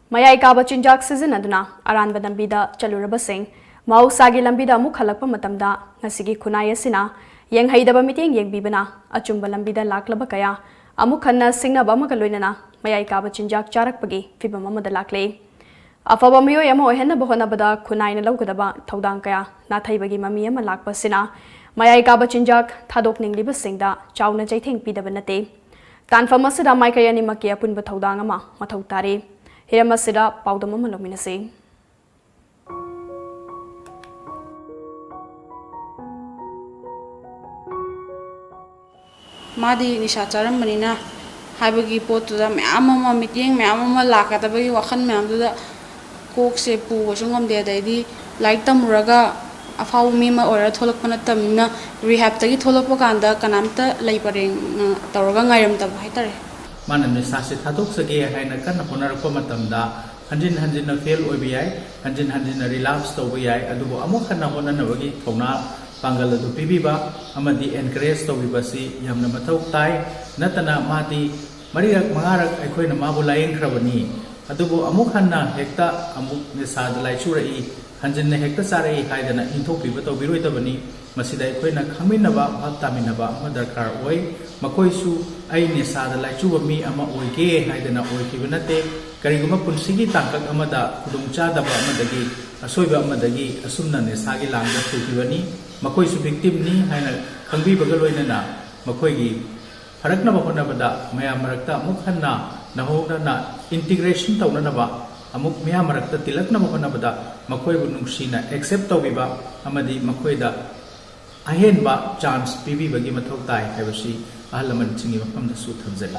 Mayai kaba chinjak sizinaduna aranba lambida chalurabasing mahusagi lambida amuk halakpa matamda ngasigi khunai asina yenghaidaba miteng yengbibana achumba lambida laklaba kaya amuk khanna singnaba amaga loinana mayai kaba chinjak charakpagi fibam amada lakle afaba miyoy ama ohenna bahonabada khunaina lawgadaba thodang kaya nathaibagi mami ama lakpasina mayai kaba chinjak thadokningliba singda chauna chaitheng pidaba nate tanfam asida maikayani maki apunba thodang ama mathau tare Hiramasida Paudamama Lominasi. Madi Nishacharam Marina Habagi Potuda Mamma meeting Mamma Lakatabagi Wakan Mamda Coke Sepu Washingam de Dadi like them Raga Afau Mima or a Tolopanatamina rehab Tagi Tolopoganda Kanamta Laboring Torogang Tabhitare. Manan Sashi Hatuk Sagi Haina Kana Ponarako Matamda, Hanjin a fail OBI, Hanjin a relapse to OBI, Adubo Amokana Honanavagi, Tona, Bangala to Pibiba, Amadi encourage to Vibasi, Yamna Matok Tai, Natana Mati, Maria Mara, Equina Mabula Encravani, Adubo Amokana, Hecta, Amuk Nisa, the Laichuri, Hanjin Hecta Sari, Haidana, Intopi, but Obiruitavani, Masida Equina, Kaminaba, Hataminaba, Mother Car Way, Makoisu, I Nisa, the Laichu of me, Ama Oike, Haidana Oikivanate, Kariguma Punsigi Tankak Amada, Kudumcha, the Bamadagi, Asoiba Madagi, Asumna Nisagi Langa Tukivani, Makoisu victim ni, Haina, Kangi Bagaloinana, Makoigi, Harakna Honabada, Maya Marakta, Mukhana, Nahona, integration Taunanaba, Amuk Mia Marakta, Tilakna Honabada, Makoi Nushina, except Tobiba, Amadi Makoida. Ahenba chance PB bagi mathau tai haibasi ahalaman chingi mafam da su thamjani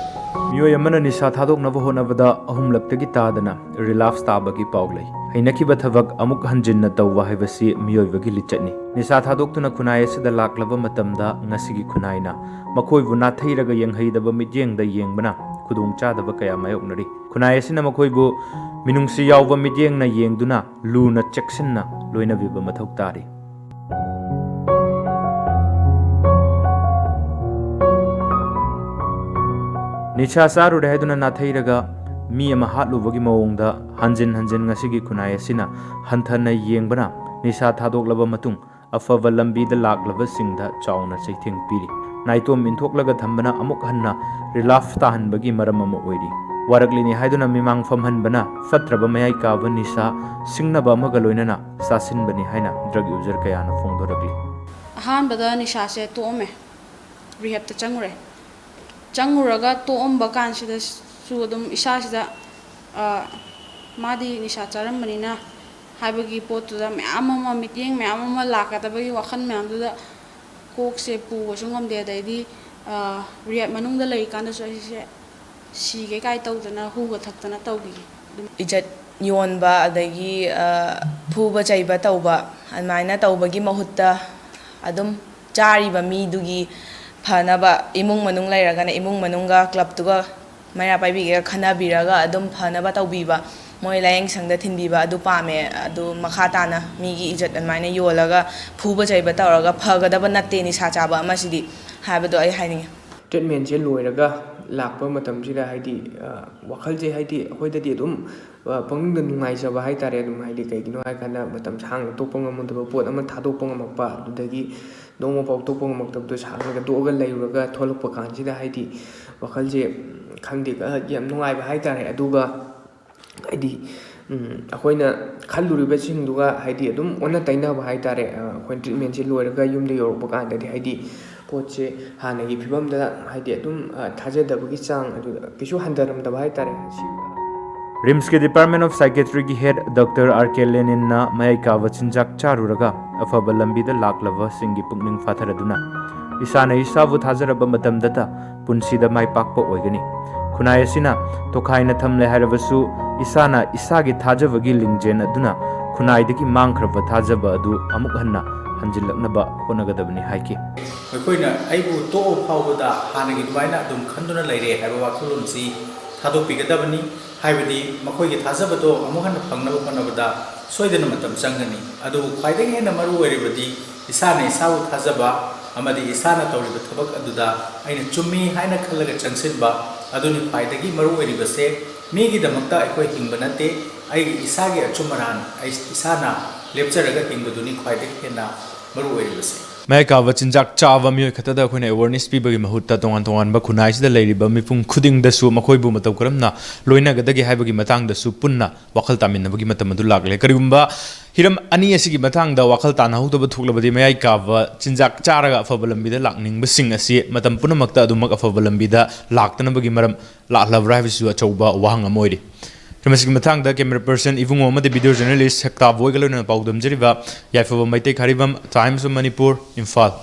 miyo yamana nisa thadok na ho na bada ahum laktagi tadana relapse ta bagi pauglei hainaki bathavak amuk hanjin na tawwa haibasi miyo bagi lichani nisa thadok tuna khunai asida laklaba matamda ngasigi khunaina makhoi bu na thairaga yenghaidaba midyeng da yengbana khudung chadaba kaya mayoknari khunai asina makhoi bu minungsi yawba midyeng na yengduna luna cheksinna loina biba mathau tari Nicha saru daheduna nathairaga mi ama hatlubagi mawongda hanjin ngasigi khunai asina hanthana yengbana nisha thadoklaba matung afaba lambida laklaba singda chauna chaitheng piri naitom inthoklaga thambana amuk hanna relapse tahanbagi maram ama oiri waraglini haiduna mimang famhanbana fatraba mayai kaba nisha singnaba amaga loinana sasinbani haina drug user kayana phongdoragli ahanbada nisha se tome rehab ta changure Changuraga to Ombakan Sida Sudum Ishasida Madi Nishacharam Marina Habagi Potuda Mamma meeting Mamma Lakatabagi Wakan Mamda Coke Sepu Washingam de Dadi Riat Manung the Lake and the She Gai Totana who got Tatana Togi. Ijat Yonba Adagi Puba Chaiba Tauba and Mina Taubagi Mahuta Adum Jariba Midugi. Phanaba imung manung lairagana imung manunga club tuga maya paibiga khanabiraga adum phanaba tawbiba moi layeng sangda thinbiba adu pame adu makhatana migi ijat anmaina yolaga phuba chaiba tawraga phagadaba natte ni sachaba amasidi habado ai haini treatment je loiraga lakpa matam sida haidi wakhal je haidi hoidadi adum pangda nungai jaba hai tare adum haidi kaigino hai kana matam sang topong amudaba pot ama thadopong amakpa adudagi Doma Pau Topong Maktab to Sanga Doga Layraga, Tolopakan, Sida Haiti, Wakalje, Kandika, Yam no I Haitare, Aduga, Haiti, Akoina, Kaluri Bessing Duga, Haiti, Dum, Ona Taina Haitare, when treatment Loraga, Yum de Yorbakan, the Haiti, Poche, Hanagi, Pibam, the Haiti, Dum, Taja, the Bukisang, Kishu Handaram, the Haitare. RIMS के department of psychiatry की head doctor R K. Lenin ना मयका वचिंजाक चारुरगा अफब लंबीदा लाक्लव सिंगी पुंगनिंग फाथरदुना इसाना इसाबु थाजरब मतमदता पुंसीदा my पाकपा ओइगनी खुनाय सिना तोखाइना थमले हारबसु इसाना इसागी थाजबगी लिंगजेन अदुना खुनाइदगी मांगख्रब थाजब अदु अमुक हन्ना हंजिलकनबा होनगदबनी हाइकी अखोइना आइबु तो फावबदा हानगी दुबाइना दुम खंदुना लैरे हाबा वाखुलुनसी थादोपिगदबनी हाइबदी मखोइगे थाजबदो अमुहन फंगनब होनबदा सोइदन मतम चंगनी अदु ख्वाइदगी हेना मरु ओइरिबदी इसाना इसाबु थाजबा अमदी इसाना तौरिबा थबक अदुदा आइना चुम्मी हाइना खल्लगा चंगसिनबा अदुनि ख्वाइदगी मरु ओइरिबसे मीगीदमक्ता अखोई हिंग नते इसागे अचुमरान इसाना लेप्चरगा हिंगदुनी ख्वाइदे हेना मरु ओइरिबसे मैं काव चिंजाक चाव मियोय खतदा अखोइना अवेयरनेस पीबगी महूत्ता तोंगान तोंगानबा खुनाइसिदा लेरिबा मिपुम खुदिंगदसु मखोइबु मतौ करमना लोइनागदगी हाइबगी मतांगदसु पुन्ना वखल तामिनबगी मतम अदु लागले करिगुम्बा हिरम अनी असिगी मतांगदा वखल तानाहुदबा थोक्लबदि मयाइ काव चिंजाक चारगा अफबा लंबिदा लाकनिंगबसिंग असि मतम पुनमक्ता अदुमक अफबा लंबिदा लाक्तनबगी मरम लाक्लबरा हाइबिसु अचौबा वाहंग अमोइरि ꯃꯁꯤꯒꯤ ꯃꯇꯥꯡꯗ ꯀꯦꯃꯦꯔꯥ ꯄꯔꯁꯟ ꯏꯕꯨꯡꯉꯣ ꯑꯃꯗꯤ ꯚꯤꯗꯤꯑꯣ ꯖꯔꯅꯦꯂꯤꯁ ꯁꯛꯇꯥꯕꯣꯏꯒ ꯂꯣꯏꯅꯅ ꯄꯥꯎꯗꯝꯖꯔꯤꯕ ꯌꯥꯏꯐꯕ ꯃꯩꯇꯩ ꯈꯥꯔꯤꯕꯝ ꯇꯥꯏꯝꯁ ꯑꯣꯐ ꯃꯅꯤꯄꯨꯔ ꯏꯝꯐꯥꯜ